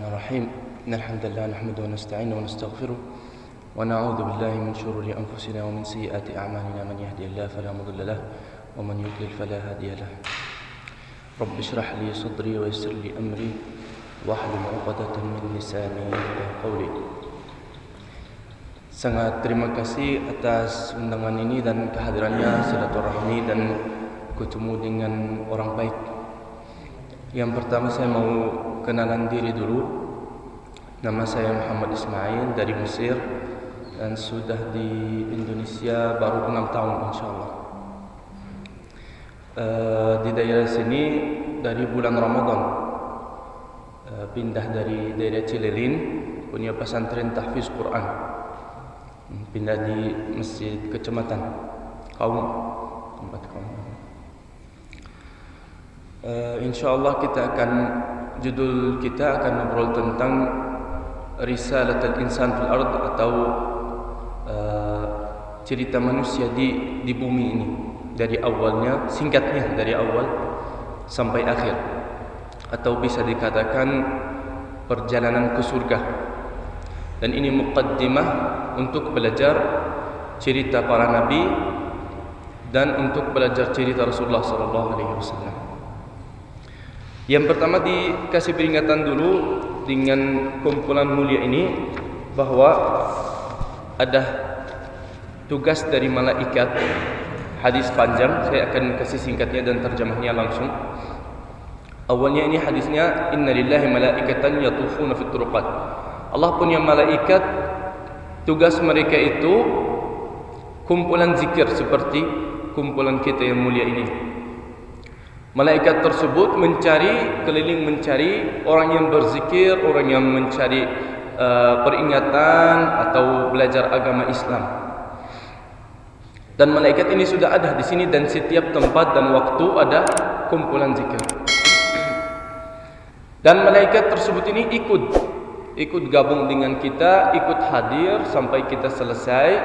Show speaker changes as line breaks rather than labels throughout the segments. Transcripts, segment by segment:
الرحمن الرحيم إن الحمد لله نحمده ونستعينه ونستغفره ونعوذ بالله من شرور أنفسنا ومن سيئات أعمالنا من يهدي الله فلا مضل له ومن يضلل فلا هادي له رب اشرح لي صدري ويسر لي أمري واحلل عقدة من لساني يفقهوا قولي. Sangat terima kasih atas undangan ini dan kehadirannya, silaturahmi dan ketemu dengan orang baik. Yang pertama saya mau kenalan diri dulu. Nama saya Muhammad Ismail dari Mesir dan sudah di Indonesia baru 6 tahun insyaallah. Di daerah sini dari bulan Ramadan. Pindah dari daerah Cililin, punya pesantren tahfiz Quran. Pindah di masjid kecamatan kaum tempat kaum. InsyaAllah judul kita akan ngobrol tentang Risalatul Insan fil Ard atau cerita manusia di bumi ini dari awalnya, singkatnya dari awal sampai akhir, atau bisa dikatakan perjalanan ke surga. Dan ini muqaddimah untuk belajar cerita para nabi dan untuk belajar cerita Rasulullah SAW. Yang pertama dikasih peringatan dulu dengan kumpulan mulia ini bahwa ada tugas dari malaikat. Hadis panjang, saya akan kasih singkatnya dan terjemahnya langsung. Awalnya ini hadisnya, inna lillahi malaikatan yatufuna fit turuqat. Allah punya malaikat, tugas mereka itu kumpulan zikir seperti kumpulan kita yang mulia ini. Malaikat tersebut keliling mencari orang yang berzikir, orang yang mencari peringatan atau belajar agama Islam. Dan malaikat ini sudah ada di sini dan setiap tempat dan waktu ada kumpulan zikir. Dan malaikat tersebut ini ikut gabung dengan kita, ikut hadir sampai kita selesai.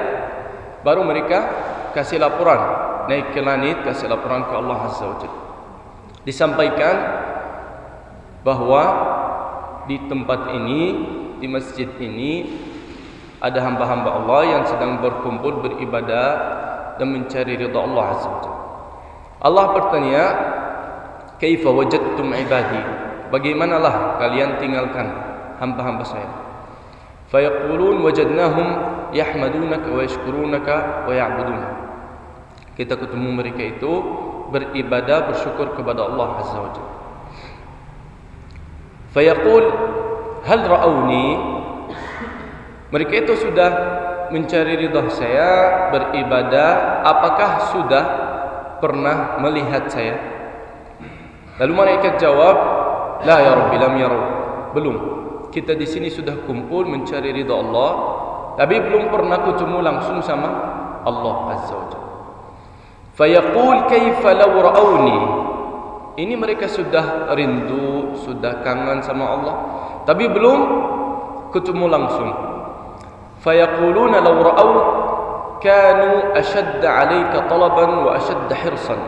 Baru mereka kasih laporan, naik ke langit, kasih laporan ke Allah Azza wa Jalla. Disampaikan bahwa di tempat ini, di masjid ini ada hamba-hamba Allah yang sedang berkumpul beribadah dan mencari ridha Allah Azza wa Jalla. Allah bertanya, "Kaifa wajadtum ibadi?" Bagaimanalah kalian tinggalkan hamba-hamba saya? Fayaqulun wajadnahum yahmadunaka wa yashkurunaka wa ya'budun. Kita ketemu mereka itu beribadah, bersyukur kepada Allah Azza wa Jalla. Fayaqul hal ra'awni? Mereka itu sudah mencari ridha saya, beribadah, apakah sudah pernah melihat saya? Lalu malaikat jawab, la ya Rabbi lam yaraw. Belum. Kita di sini sudah kumpul mencari ridha Allah, tapi belum pernah ketemu langsung sama Allah Azza wa Jalla. Fayaqul kaifa law ra'awni? Ini mereka sudah rindu, sudah kangen sama Allah, tapi belum ketemu langsung. Fayaquluna law ra'aw kanu ashadda 'alaika talaban wa ashadda hirsan.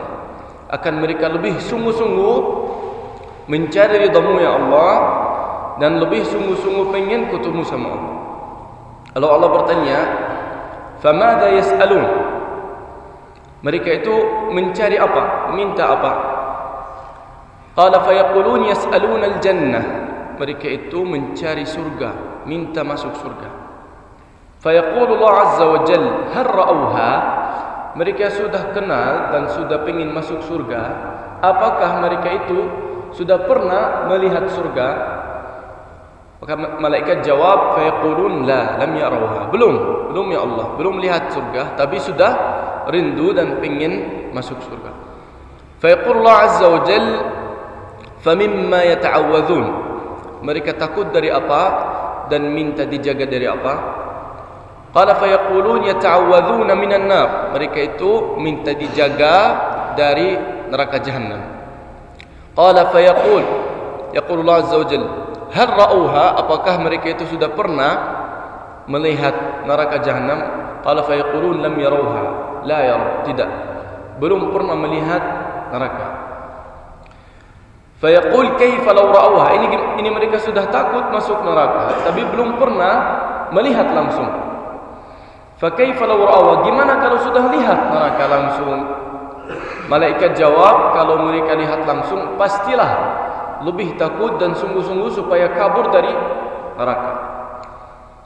Akan mereka lebih sungguh-sungguh mencari ridhamu ya Allah, dan lebih sungguh-sungguh pengen ketemu sama Allah. Kalau Allah bertanya, "Famadha yas'alun?" Mereka itu mencari apa? Minta apa? Qala fayaqulun yas'aluna al-jannah. Mereka itu mencari surga, minta masuk surga. Fayaqulu Allah Azza wa Jalla, "Hal ra'awha?" Mereka sudah kenal dan sudah pengen masuk surga. Apakah mereka itu sudah pernah melihat surga? Maka malaikat jawab, fayaqulun la lam yarawha. Belum ya Allah, belum lihat surga, tapi sudah rindu dan ingin masuk surga. Fayaqul Allah Azza wa Jal, famimma yata'awwadhun. Mereka takut dari apa dan minta dijaga dari apa? Qala fayaqulun yata'awwadhuna minan nar. Mereka itu minta dijaga dari neraka jahannam. Qala fayaqul, yaqul Allah Azza wa Jal, hal ra'uha? Apakah mereka itu sudah pernah melihat neraka jahannam? Qala fayaqulun lam yarawha. La yaraw, tidak, belum pernah melihat neraka. Fayaqul kaifa law ra'awha. Ini mereka sudah takut masuk neraka tapi belum pernah melihat langsung. Fa kaifa law ra'awha, gimana kalau sudah lihat neraka langsung? Malaikat jawab, kalau mereka lihat langsung pastilah lebih takut dan sungguh-sungguh supaya kabur dari neraka.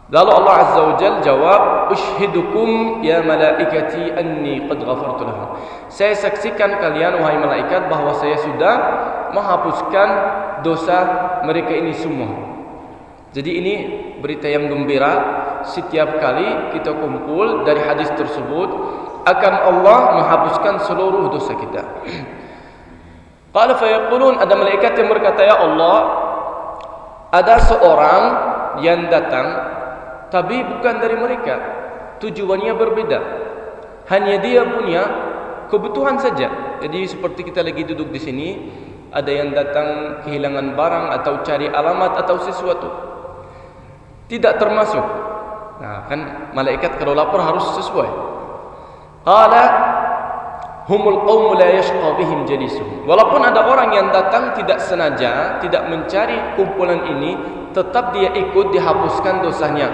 Lalu Allah Azza wa Jalla jawab, "Ushhidukum ya malaikati anni qad ghafartu lahum." Saya saksikan kalian wahai malaikat bahwa saya sudah menghapuskan dosa mereka ini semua. Jadi ini berita yang gembira. Setiap kali kita kumpul dari hadis tersebut akan Allah menghapuskan seluruh dosa kita. Qala fa yaqulun, ada malaikat yang berkata, ya Allah, ada seorang yang datang tapi bukan dari mereka, tujuannya berbeda, hanya dia punya kebutuhan saja. Jadi seperti kita lagi duduk di sini, ada yang datang kehilangan barang atau cari alamat atau sesuatu, tidak termasuk. Nah, kan malaikat kalau lapor harus sesuai. Qala humul qaum la yashqa bihim jalisuhum. Walaupun ada orang yang datang tidak sengaja, tidak mencari kumpulan ini, tetap dia ikut dihapuskan dosanya,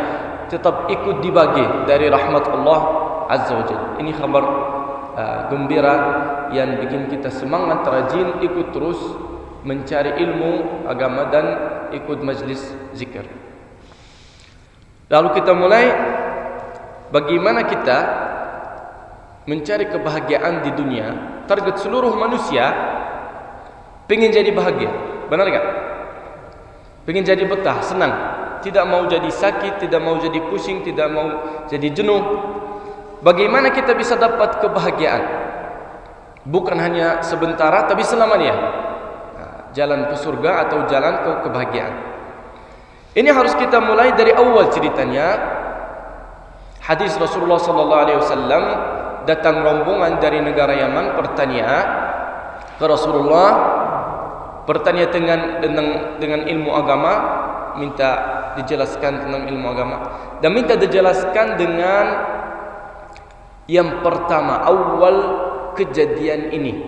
tetap ikut dibagi dari rahmat Allah Azza wa Jalla. Ini kabar gembira yang bikin kita semangat rajin ikut terus mencari ilmu agama dan ikut majlis zikir. Lalu kita mulai bagaimana kita mencari kebahagiaan di dunia. Target seluruh manusia pengen jadi bahagia, benar enggak? Pengen jadi betah, senang, tidak mau jadi sakit, tidak mau jadi pusing, tidak mau jadi jenuh. Bagaimana kita bisa dapat kebahagiaan? Bukan hanya sementara tapi selamanya. Jalan ke surga atau jalan ke kebahagiaan. Ini harus kita mulai dari awal ceritanya. Hadis Rasulullah sallallahu alaihi wasallam, datang rombongan dari negara Yaman bertanya ke Rasulullah, bertanya dengan ilmu agama, minta dijelaskan tentang ilmu agama dan minta dijelaskan dengan yang pertama, awal kejadian ini.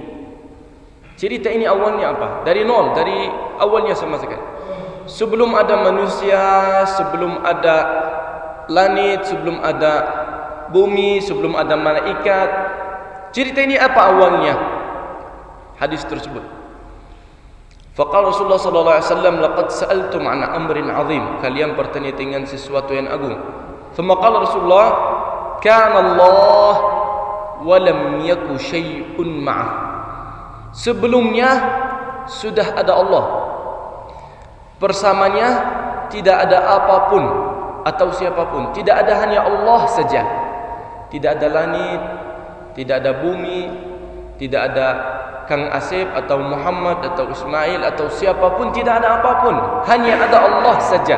Cerita ini awalnya apa? Dari nol, dari awalnya sama sekali. Sebelum ada manusia, sebelum ada langit, sebelum ada bumi, sebelum ada malaikat. Cerita ini apa awalnya? Hadis tersebut. Faqala Rasulullah sallallahu alaihi wasallam, laqad sa'altum 'an amrin 'azim. Kalian bertanya dengan sesuatu yang agung. Thumma qala Rasulullah, kana Allah wa lam yaku syai'un ma'ah. Sebelumnya sudah ada Allah, bersamanya tidak ada apapun atau siapapun, tidak ada, hanya Allah saja. Tidak ada langit, tidak ada bumi, tidak ada Kang Asep atau Muhammad atau Ismail atau siapapun, tidak ada apapun, hanya ada Allah saja.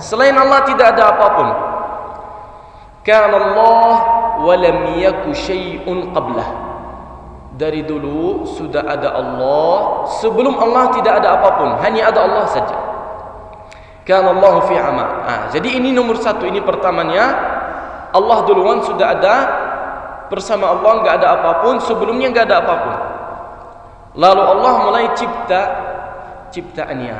Selain Allah tidak ada apapun. Kana Allah wa lam yaku syai'un qablah. Dari dulu sudah ada Allah, sebelum Allah tidak ada apapun, hanya ada Allah saja. Kana Allah fi ama. Jadi ini nomor satu, ini pertamanya. Allah duluan sudah ada, bersama Allah enggak ada apapun, sebelumnya enggak ada apapun. Lalu Allah mulai ciptaannya.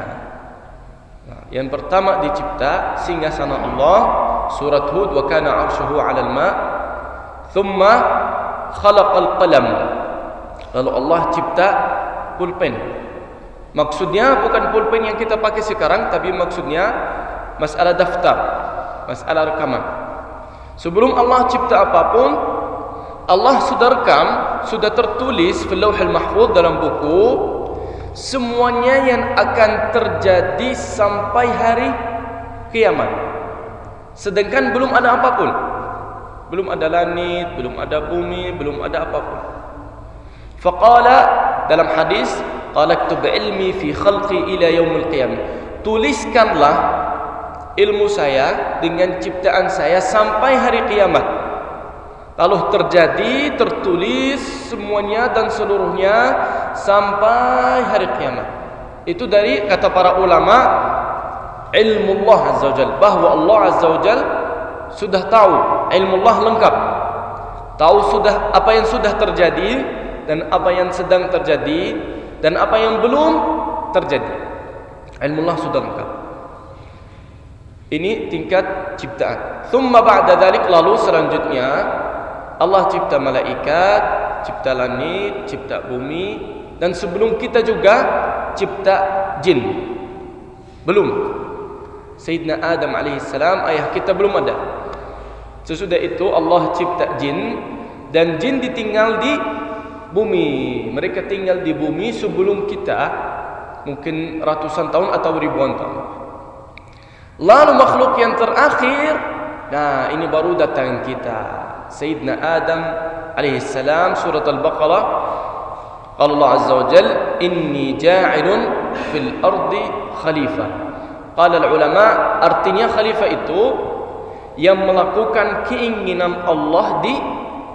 Yang pertama dicipta singgasana Allah, surat Hud, wa kana 'arshuhu 'alal ma'. Thumma khalaqal qalam. Lalu Allah cipta pulpen. Maksudnya bukan pulpen yang kita pakai sekarang, tapi maksudnya masalah daftar, masalah rekaman. Sebelum Allah cipta apapun, Allah sudah rekam, sudah tertulis fil lauhil mahfuz, dalam buku, semuanya yang akan terjadi sampai hari kiamat. Sedangkan belum ada apapun. Belum ada langit, belum ada bumi, belum ada apapun. Faqala, dalam hadis, qala aktub ilmi fi khalqi ila yaumil qiyamah. Tuliskanlah ilmu saya dengan ciptaan saya sampai hari kiamat. Lalu terjadi, tertulis semuanya dan seluruhnya sampai hari kiamat. Itu dari kata para ulama ilmu Allah Azza wa Jalla, bahwa Allah Azza wa Jalla sudah tahu, ilmu Allah lengkap, tahu sudah apa yang sudah terjadi dan apa yang sedang terjadi dan apa yang belum terjadi. Ilmu Allah sudah lengkap. Ini tingkat ciptaan. Thumma ba'da dzalik, lalu selanjutnya Allah cipta malaikat, cipta langit, cipta bumi, dan sebelum kita juga cipta jin. Belum. Sayyidina Adam alaihissalam, ayah kita belum ada. Sesudah itu Allah cipta jin, dan jin ditinggal di bumi. Mereka tinggal di bumi sebelum kita, mungkin ratusan tahun atau ribuan tahun. Lalu makhluk yang terakhir, nah ini baru datang kita, Sayyidina Adam alaihissalam. Surat Al-Baqarah, Allah Azza wa Jal, inni ja'ilun fil ardi khalifah. Qala al-ulama, artinya khalifah itu yang melakukan keinginan Allah di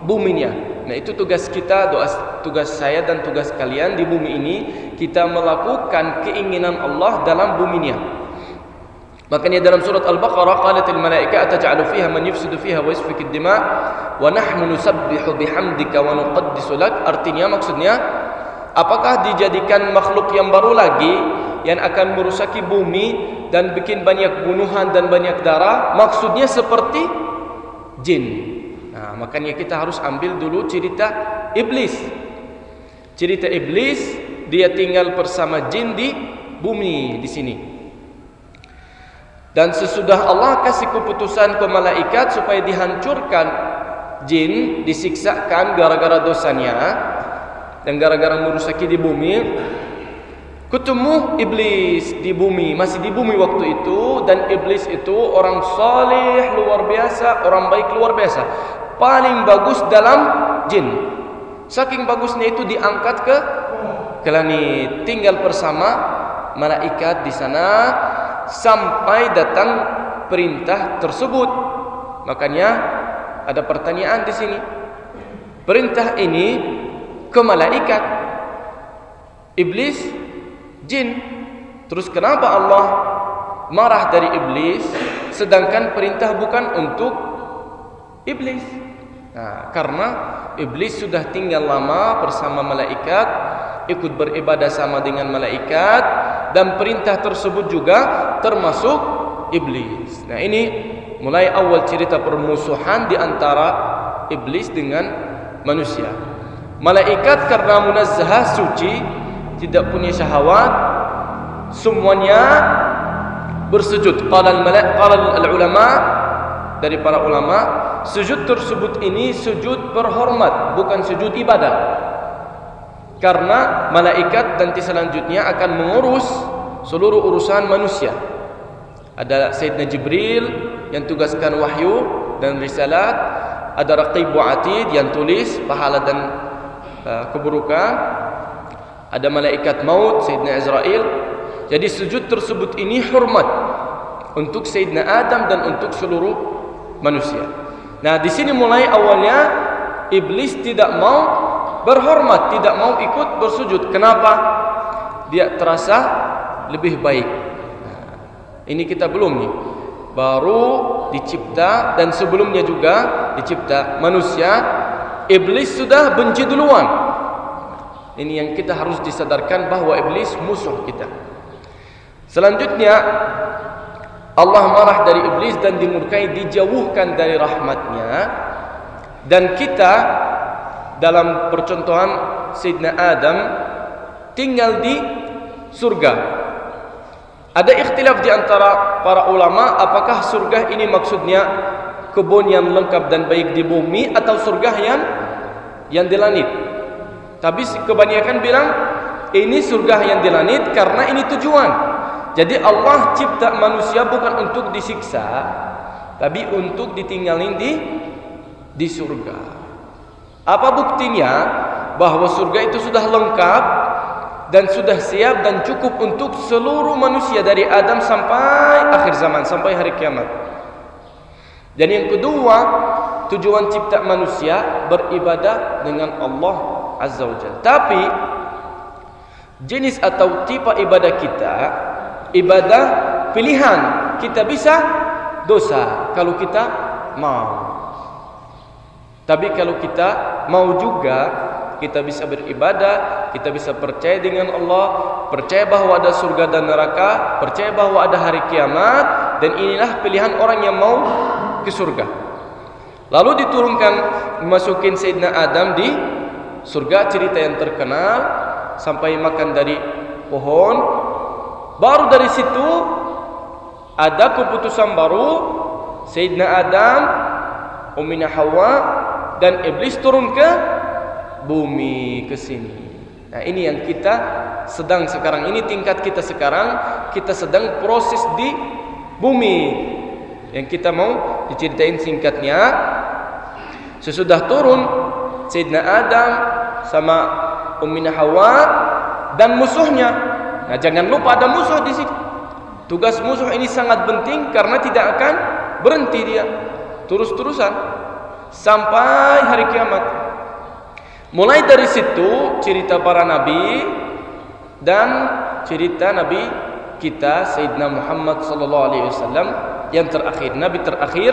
buminya. Nah itu tugas kita, tugas saya dan tugas kalian di bumi ini, kita melakukan keinginan Allah dalam buminya. Makanya dalam surat Al-Baqarah, qalatil malaika ataj'alu fiha man yufsidu fiha wa yasfiku ad-dima wa nahnu nusabbihu bihamdika wa nuqaddisu lak. Artinya, maksudnya, apakah dijadikan makhluk yang baru lagi yang akan merusaki bumi dan bikin banyak bunuhan dan banyak darah? Maksudnya seperti jin. Nah, makanya kita harus ambil dulu cerita iblis. Cerita iblis, dia tinggal bersama jin di bumi di sini. Dan sesudah Allah kasih keputusan ke malaikat supaya dihancurkan jin, disiksakan gara-gara dosanya dan gara-gara merusaki di bumi, ketemu iblis di bumi, masih di bumi waktu itu. Dan iblis itu orang saleh luar biasa, orang baik luar biasa, paling bagus dalam jin. Saking bagusnya itu diangkat ke langit, tinggal bersama malaikat di sana sampai datang perintah tersebut. Makanya ada pertanyaan di sini. Perintah ini ke malaikat, iblis, jin. Terus kenapa Allah marah dari iblis sedangkan perintah bukan untuk iblis? Nah, karena iblis sudah tinggal lama bersama malaikat, ikut beribadah sama dengan malaikat, dan perintah tersebut juga termasuk iblis. Nah, ini mulai awal cerita permusuhan di antara iblis dengan manusia. Malaikat karena munazzahah, suci, tidak punya syahwat, semuanya bersujud. Qala al-ulama, dari para ulama, sujud tersebut ini sujud berhormat, bukan sujud ibadah. Karena malaikat nanti selanjutnya akan mengurus seluruh urusan manusia. Ada Sayyidina Jibril yang tugaskan wahyu dan risalat, ada Raqib wa Atid yang tulis pahala dan keburukan, ada malaikat maut Sayyidina Israel. Jadi sujud tersebut ini hormat untuk Sayyidina Adam dan untuk seluruh manusia. Nah, di sini mulai awalnya iblis tidak mau berhormat, tidak mau ikut bersujud. Kenapa? Dia terasa lebih baik. Nah, ini kita belum nih, baru dicipta, dan sebelumnya juga dicipta manusia. Iblis sudah benci duluan. Ini yang kita harus disadarkan, bahwa iblis musuh kita. Selanjutnya Allah marah dari iblis dan dimurkai, dijauhkan dari rahmatnya. Dan kita dalam percontohan Sayyidina Adam tinggal di surga. Ada ikhtilaf di antara para ulama, apakah surga ini maksudnya kebun yang lengkap dan baik di bumi, atau surga yang di langit. Tapi kebanyakan bilang ini surga yang di langit karena ini tujuan. Jadi Allah cipta manusia bukan untuk disiksa, tapi untuk ditinggalin di surga. Apa buktinya bahwa surga itu sudah lengkap dan sudah siap dan cukup untuk seluruh manusia dari Adam sampai akhir zaman, sampai hari kiamat. Dan yang kedua, tujuan cipta manusia beribadah dengan Allah Azza wa Jalla. Tapi jenis atau tipe ibadah kita, ibadah pilihan. Kita bisa dosa kalau kita mau. Tapi kalau kita mau juga kita bisa beribadah, kita bisa percaya dengan Allah, percaya bahwa ada surga dan neraka, percaya bahwa ada hari kiamat, dan inilah pilihan orang yang mau ke surga. Lalu diturunkan, masukin Sayyidina Adam di surga, cerita yang terkenal, sampai makan dari pohon. Baru dari situ ada keputusan baru, Sayyidina Adam, Ummina Hawa, dan iblis turun ke bumi, ke sini. Nah, ini yang kita sedang sekarang, ini tingkat kita sekarang, kita sedang proses di bumi. Yang kita mau diceritain singkatnya, sesudah turun Sayyidina Adam sama Ummina Hawa dan musuhnya. Nah, jangan lupa ada musuh di situ. Tugas musuh ini sangat penting karena tidak akan berhenti dia, terus-terusan sampai hari kiamat. Mulai dari situ cerita para nabi dan cerita nabi kita Sayyidina Muhammad sallallahu alaihi wasallam yang terakhir, nabi terakhir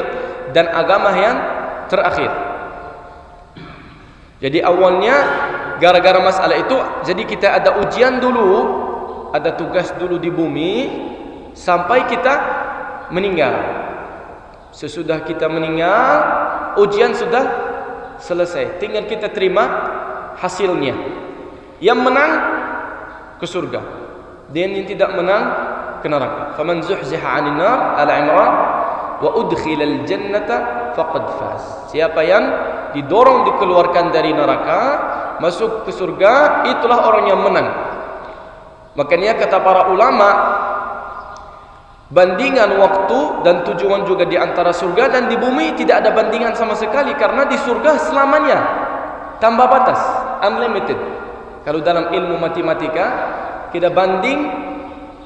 dan agama yang terakhir. Jadi awalnya gara-gara masalah itu, jadi kita ada ujian dulu, ada tugas dulu di bumi sampai kita meninggal. Sesudah kita meninggal, ujian sudah selesai, tinggal kita terima hasilnya. Yang menang ke surga, dan yang tidak menang ke neraka. Faman zuhziha 'anil nar, Al-Imran, wa udkhilal jannata faqad faz. Siapa yang didorong dikeluarkan dari neraka, masuk ke surga, itulah orang yang menang. Makanya kata para ulama, bandingan waktu dan tujuan juga di antara surga dan di bumi tidak ada bandingan sama sekali, karena di surga selamanya, tanpa batas, unlimited. Kalau dalam ilmu matematika kita banding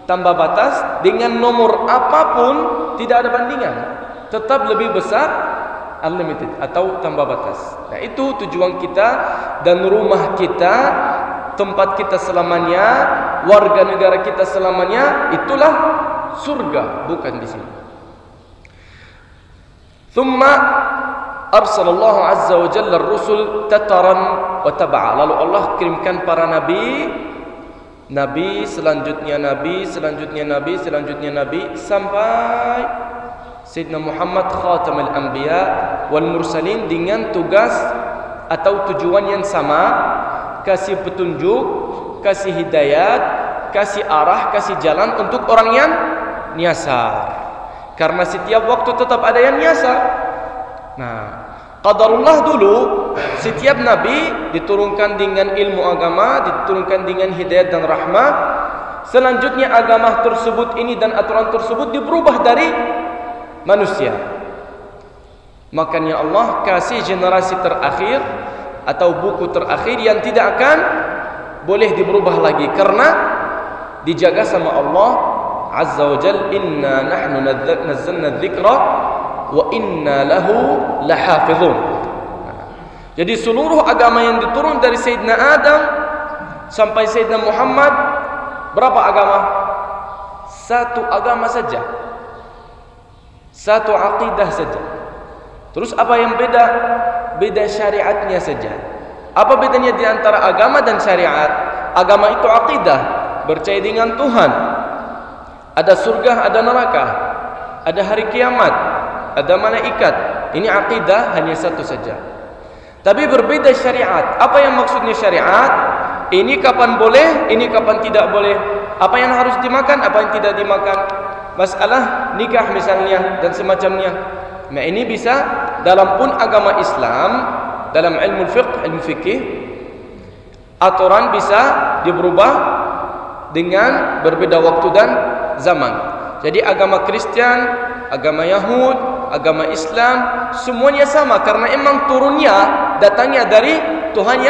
tanpa batas dengan nomor apapun, tidak ada bandingan, tetap lebih besar unlimited atau tanpa batas. Nah, itu tujuan kita dan rumah kita, tempat kita selamanya, warga negara kita selamanya, itulah surga, bukan di sini. Thumma arsalallahu azza wa jalla ar-rusul tataran wa tab'a. Lalu Allah kirimkan para nabi, nabi selanjutnya nabi, selanjutnya nabi, selanjutnya nabi, sampai Sayyidina Muhammad khatamul anbiya wal mursalin dengan tugas atau tujuan yang sama, kasih petunjuk, kasih hidayat, kasih arah, kasih jalan untuk orang yang nyasar. Karena setiap waktu tetap ada yang nyasar. Nah, qadarullah dulu, setiap nabi diturunkan dengan ilmu agama, diturunkan dengan hidayat dan rahmah. Selanjutnya agama tersebut ini dan aturan tersebut diberubah dari manusia. Makanya Allah kasih generasi terakhir atau buku terakhir yang tidak akan boleh diberubah lagi, karena dijaga sama Allah azza wa jalla. Inna nahnu nazzalna dzikra wa inna lahu lahafizun. Jadi seluruh agama yang diturun dari Sayyidina Adam sampai Sayyidina Muhammad, berapa agama? Satu agama saja, satu aqidah saja. Terus apa yang beda? Beda syariatnya saja. Apa bedanya di antara agama dan syariat? Agama itu aqidah, percaya dengan Tuhan, ada surga, ada neraka, ada hari kiamat, ada malaikat. Ini aqidah, hanya satu saja. Tapi berbeda syariat. Apa yang maksudnya syariat? Ini kapan boleh, ini kapan tidak boleh. Apa yang harus dimakan, apa yang tidak dimakan. Masalah nikah misalnya dan semacamnya. Nah, ini bisa dalam pun agama Islam, dalam ilmu fiqh, ilmu fikih, aturan bisa diberubah dengan berbeda waktu dan zaman. Jadi agama Kristen, agama Yahud, agama Islam, semuanya sama karena emang turunnya, datangnya dari Tuhan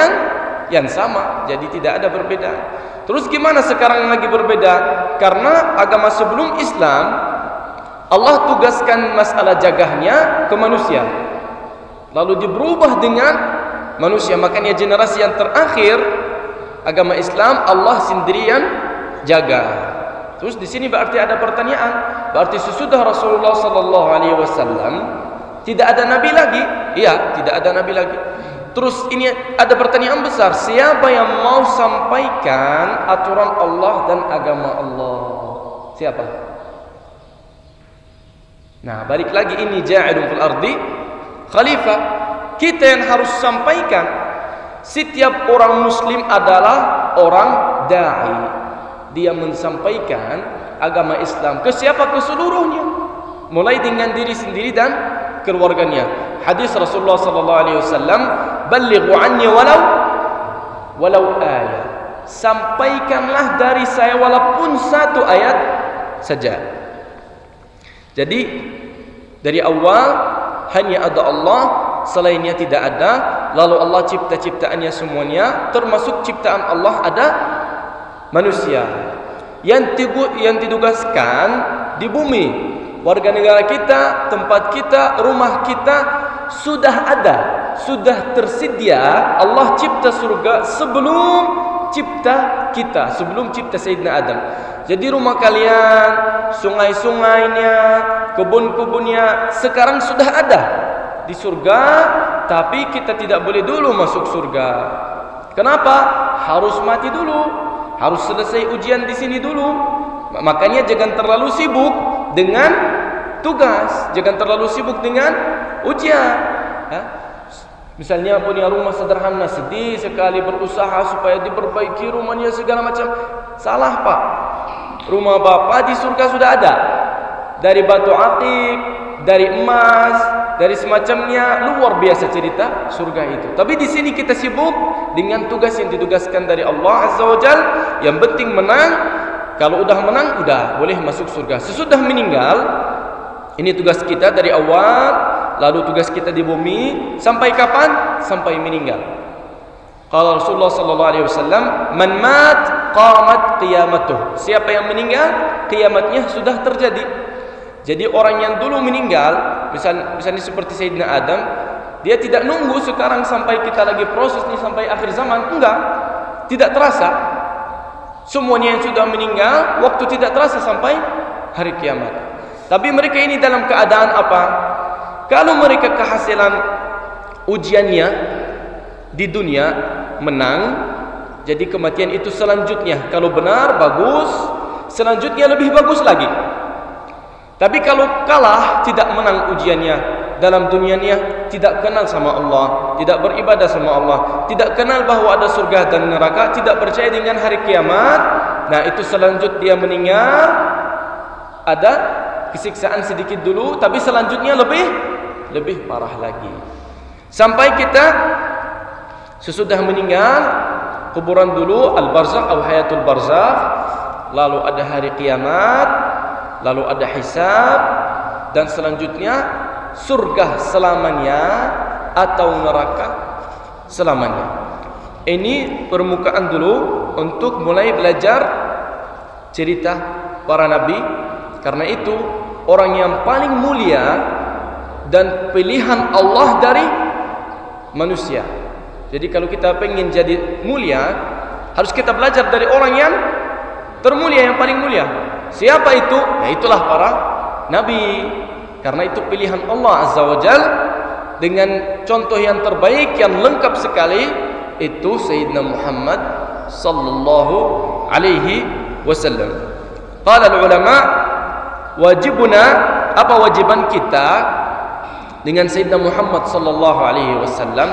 yang sama. Jadi tidak ada perbedaan. Terus gimana sekarang lagi berbeda? Karena agama sebelum Islam, Allah tugaskan masalah jagahnya ke manusia, lalu diberubah dengan manusia. Makanya generasi yang terakhir agama Islam Allah sendirian jaga. Terus di sini berarti ada pertanyaan, berarti sesudah Rasulullah sallallahu alaihi wasallam tidak ada nabi lagi? Iya, tidak ada nabi lagi. Terus ini ada pertanyaan besar, siapa yang mau sampaikan aturan Allah dan agama Allah? Siapa? Nah, balik lagi, ini ja'ilun fil ardi khalifah. Kita yang harus sampaikan. Setiap orang muslim adalah orang da'i. Dia mensampaikan agama Islam ke siapa? Ke seluruhnya. Mulai dengan diri sendiri dan keluarganya. Hadis Rasulullah sallallahu alaihi wasallam, "Ballighu anni walau ayat." Sampaikanlah dari saya walaupun satu ayat saja. Jadi dari awal hanya ada Allah, selainnya tidak ada. Lalu Allah cipta ciptaannya semuanya, termasuk ciptaan Allah ada manusia yang ditugaskan di bumi. Warga negara kita, tempat kita, rumah kita sudah ada, sudah tersedia. Allah cipta surga sebelum cipta kita, sebelum cipta Sayyidina Adam. Jadi rumah kalian, sungai-sungainya, kebun-kebunnya sekarang sudah ada di surga, tapi kita tidak boleh dulu masuk surga. Kenapa? Harus mati dulu, harus selesai ujian di sini dulu. Makanya jangan terlalu sibuk dengan tugas, jangan terlalu sibuk dengan ujian. Misalnya punya rumah sederhana, sedih sekali berusaha supaya diperbaiki rumahnya segala macam. Salah, Pak. Rumah Bapak di surga sudah ada. Dari batu akik, dari emas, dari semacamnya, luar biasa cerita surga itu. Tapi di sini kita sibuk dengan tugas yang ditugaskan dari Allah Azza wa Jalla. Yang penting menang. Kalau udah menang, udah boleh masuk surga. Sesudah meninggal, ini tugas kita dari awal, lalu tugas kita di bumi sampai kapan? Sampai meninggal. Kalau Rasulullah sallallahu alaihi wasallam, "Man mat qamat qiyamatuh." Siapa yang meninggal, kiamatnya sudah terjadi. Jadi orang yang dulu meninggal, misalnya seperti Sayyidina Adam, dia tidak nunggu sekarang sampai kita lagi proses nih sampai akhir zaman, enggak. Tidak terasa. Semuanya yang sudah meninggal, waktu tidak terasa sampai hari kiamat. Tapi mereka ini dalam keadaan apa? Kalau mereka kehasilan ujiannya di dunia menang, jadi kematian itu selanjutnya kalau benar bagus, selanjutnya lebih bagus lagi. Tapi kalau kalah, tidak menang ujiannya dalam dunianya, tidak kenal sama Allah, tidak beribadah sama Allah, tidak kenal bahwa ada surga dan neraka, tidak percaya dengan hari kiamat, nah itu selanjutnya dia meninggal, ada kesiksaan sedikit dulu, tapi selanjutnya lebih parah lagi. Sampai kita sesudah meninggal, kuburan dulu, al-barzakh atau hayatul barzakh, lalu ada hari kiamat, lalu ada hisab, dan selanjutnya surga selamanya atau neraka selamanya. Ini permukaan dulu untuk mulai belajar cerita para nabi. Karena itu orang yang paling mulia dan pilihan Allah dari manusia. Jadi kalau kita pengen jadi mulia, harus kita belajar dari orang yang termulia, yang paling mulia. Siapa itu? Ya itulah para nabi. Karena itu pilihan Allah Azza wa Jalla dengan contoh yang terbaik, yang lengkap sekali, itu Sayyidina Muhammad sallallahu alaihi wasallam. Qala al-ulama, wajibuna, apa wajiban kita dengan Sayyidina Muhammad sallallahu alaihi wasallam?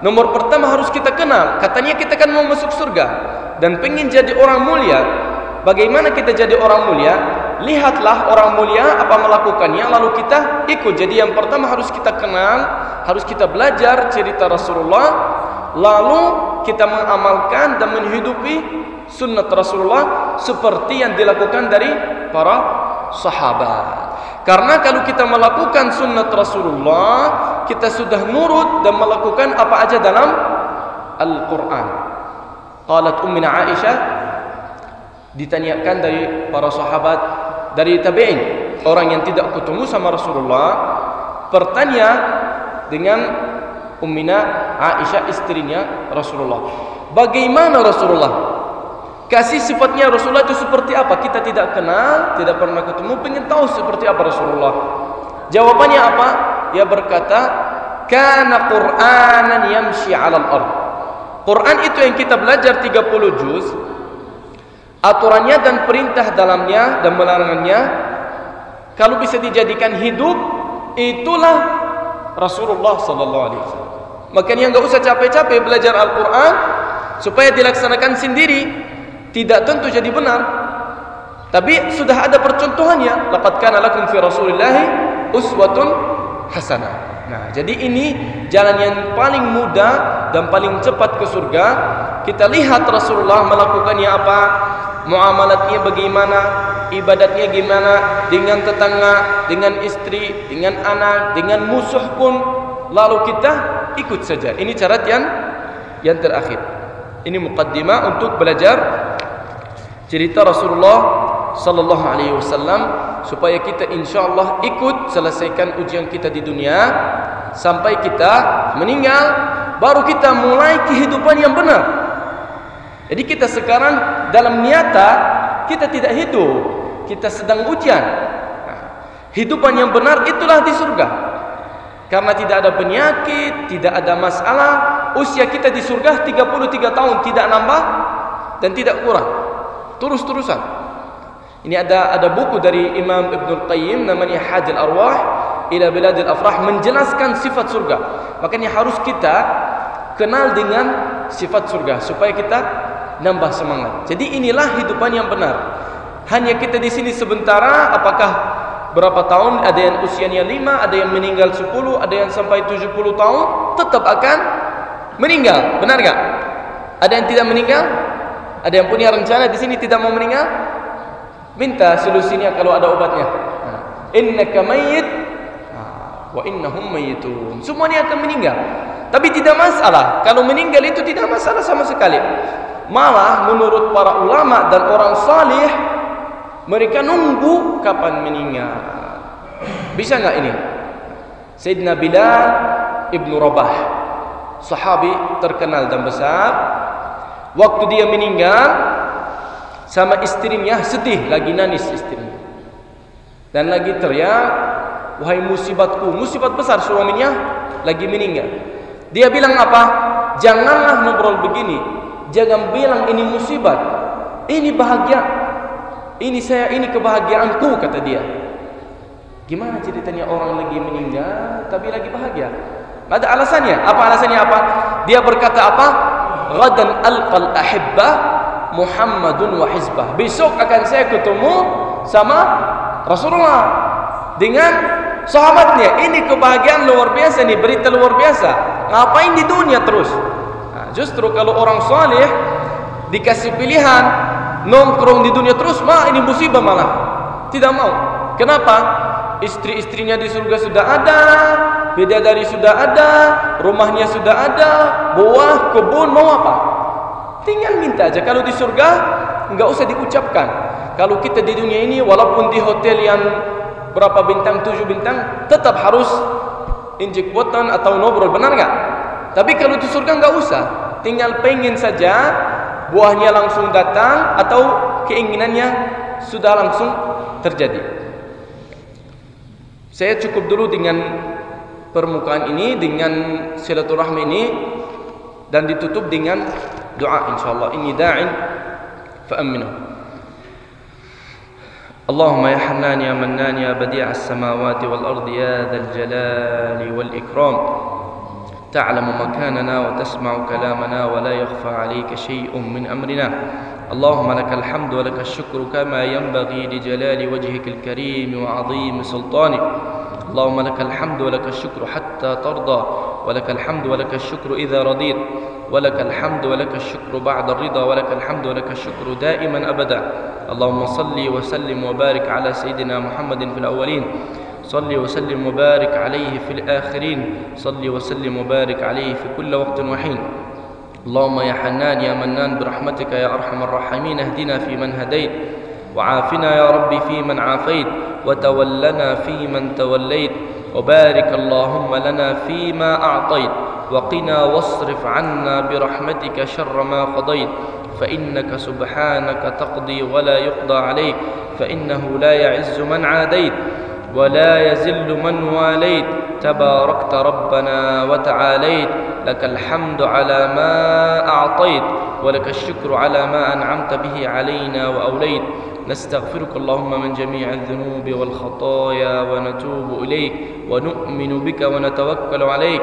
Nomor pertama harus kita kenal. Katanya kita kan mau masuk surga dan pengen jadi orang mulia. Bagaimana kita jadi orang mulia? Lihatlah orang mulia apa melakukannya, lalu kita ikut. Jadi yang pertama harus kita kenal, harus kita belajar cerita Rasulullah, lalu kita mengamalkan dan menghidupi sunnah Rasulullah seperti yang dilakukan dari para sahabat. Karena kalau kita melakukan sunnah Rasulullah, kita sudah nurut dan melakukan apa aja dalam Al-Quran. Qalat Ummina Aisyah, ditanyakan dari para sahabat, dari tabi'in, orang yang tidak ketemu sama Rasulullah, bertanya dengan Ummina Aisyah, istrinya Rasulullah, bagaimana Rasulullah? Kasih sifatnya Rasulullah itu seperti apa? Kita tidak kenal, tidak pernah ketemu, pengen tahu seperti apa Rasulullah. Jawabannya apa? Dia berkata, kana Qur'anan yamshi 'alal ard. Quran itu yang kita belajar 30 juz, aturannya dan perintah dalamnya dan melarangnya, kalau bisa dijadikan hidup, itulah Rasulullah sallallahu alaihi wasallam. Makanya enggak usah capek-capek belajar Al-Qur'an supaya dilaksanakan sendiri, tidak tentu jadi benar. Tapi sudah ada percontohannya. Laqad kana lakum fi Rasulillahi uswatun hasanah. Nah, jadi ini jalan yang paling mudah dan paling cepat ke surga. Kita lihat Rasulullah melakukannya apa, muamalatnya bagaimana, ibadatnya gimana, dengan tetangga, dengan istri, dengan anak, dengan musuh pun, lalu kita ikut saja. Ini syarat yang terakhir. Ini muqaddimah untuk belajar cerita Rasulullah sallallahu alaihi wasallam, supaya kita insyaallah ikut selesaikan ujian kita di dunia sampai kita meninggal, baru kita mulai kehidupan yang benar. Jadi kita sekarang dalam nyata kita tidak hidup, kita sedang ujian. Hidupan yang benar itulah di surga, karena tidak ada penyakit, tidak ada masalah. Usia kita di surga 33 tahun, tidak nambah dan tidak kurang, terus-terusan. Ini ada buku dari Imam Ibnul Qayyim namanya Hadil Arwah ila Biladil Afrah, menjelaskan sifat surga. Makanya harus kita kenal dengan sifat surga supaya kita nambah semangat. Jadi inilah hidupan yang benar. Hanya kita di sini sementara, apakah berapa tahun, ada yang usianya 5, ada yang meninggal 10, ada yang sampai 70 tahun, tetap akan meninggal. Benar enggak? Ada yang tidak meninggal? Ada yang punya rencana di sini tidak mau meninggal? Minta solusinya kalau ada obatnya. Innaka mayyit wa innahum mayyitun. Semuanya akan meninggal. Tapi tidak masalah. Kalau meninggal itu tidak masalah sama sekali. Malah menurut para ulama dan orang salih, mereka nunggu kapan meninggal. Bisa enggak ini? Sayyidina Bilal Ibnu Rabah, sahabi terkenal dan besar, waktu dia meninggal sama istrinya sedih, lagi nangis istrinya, dan lagi teriak, wahai musibatku, musibat besar, suaminya lagi meninggal. Dia bilang apa? Janganlah ngobrol begini, jangan bilang ini musibat, ini bahagia, ini kebahagiaanku, kata dia. Gimana ceritanya orang lagi meninggal tapi lagi bahagia? Ada alasannya. Apa alasannya? Apa? Dia berkata apa? Ghadan alqal ahibba Muhammadun wa hizbah. Besok akan saya ketemu sama Rasulullah dengan sahabatnya. Ini kebahagiaan luar biasa, ini berita luar biasa. Ngapain di dunia terus? Nah, justru kalau orang saleh dikasih pilihan nongkrong di dunia terus, ini musibah malah. Tidak mau. Kenapa? Istri-istrinya di surga sudah ada, bidadari sudah ada, rumahnya sudah ada, buah, kebun, mau apa? Tinggal minta aja. Kalau di surga enggak usah diucapkan. Kalau kita di dunia ini, walaupun di hotel yang berapa bintang, 7 bintang, tetap harus injek botan atau ngobrol, benar enggak? Tapi kalau di surga enggak usah. Tinggal pengen saja, buahnya langsung datang atau keinginannya sudah langsung terjadi. Saya cukup dulu dengan permukaan ini, dengan silaturahmi ini, dan ditutup dengan doa insyaallah. Inni da'in fa'aminu. Allahumma ya Hannan ya Mannan ya Badi'as samawati wal ardi ya Dzal jalali wal ikram. Ta'lamu makanana wa tasma'u kalamana wa la yakhfa 'alayka shay'un min amrina. Allahumma lakal hamdu wa lakal syukru kama yanbaghi li jalali wajhikal karim wa 'azimi sultanik. Allahumma lakal hamdu wa lakal syukru hatta tarda wa lakal hamdu wa lakal syukru idza radit wa lakal hamdu wa lakal syukru ba'da ar-ridha wa lakal hamdu wa lakal syukru da'iman abada. Allahumma salli wa sallim wa barik ala sayyidina Muhammadin fil awwalin, salli wa sallim wa barik alayhi fil akhirin, salli wa sallim wa barik alayhi fi kulli waqtin wa hin. Allahumma ya Hannan ya Mannan birahmatika ya arhamar rahimin, ihdina fi man hadait wa afina ya rabbi fi man afait wa tawallana fi man tawallait wa barik Allahumma lana fi ma a'tait wa qina wasrif 'anna birahmatika sharra ma qadait fa innaka subhanaka taqdi wa la yuqda 'alayk fa innahu la ya'izzu man 'adait ولا يزل من واليت تباركت ربنا وتعاليت لك الحمد على ما أعطيت ولك الشكر على ما أنعمت به علينا وأوليت نستغفرك اللهم من جميع الذنوب والخطايا ونتوب إليك ونؤمن بك ونتوكل عليك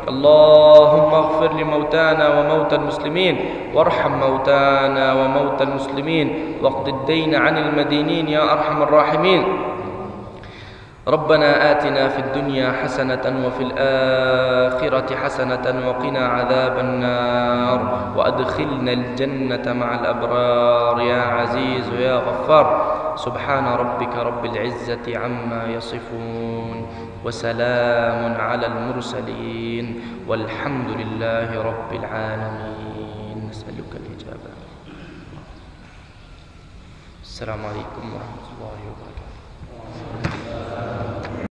اللهم اغفر لموتانا وموتى المسلمين وارحم موتانا وموتى المسلمين واقض الدين عن المدينين يا أرحم الراحمين ربنا آتنا في الدنيا حسنة وفي الآخرة حسنة وقنا عذاب النار وأدخلنا الجنة مع الأبرار يا عزيز يا غفار سبحان ربك رب العزة عما يصفون وسلام على المرسلين والحمد لله رب العالمين نسألك الإجابة السلام عليكم ورحمة الله وبركاته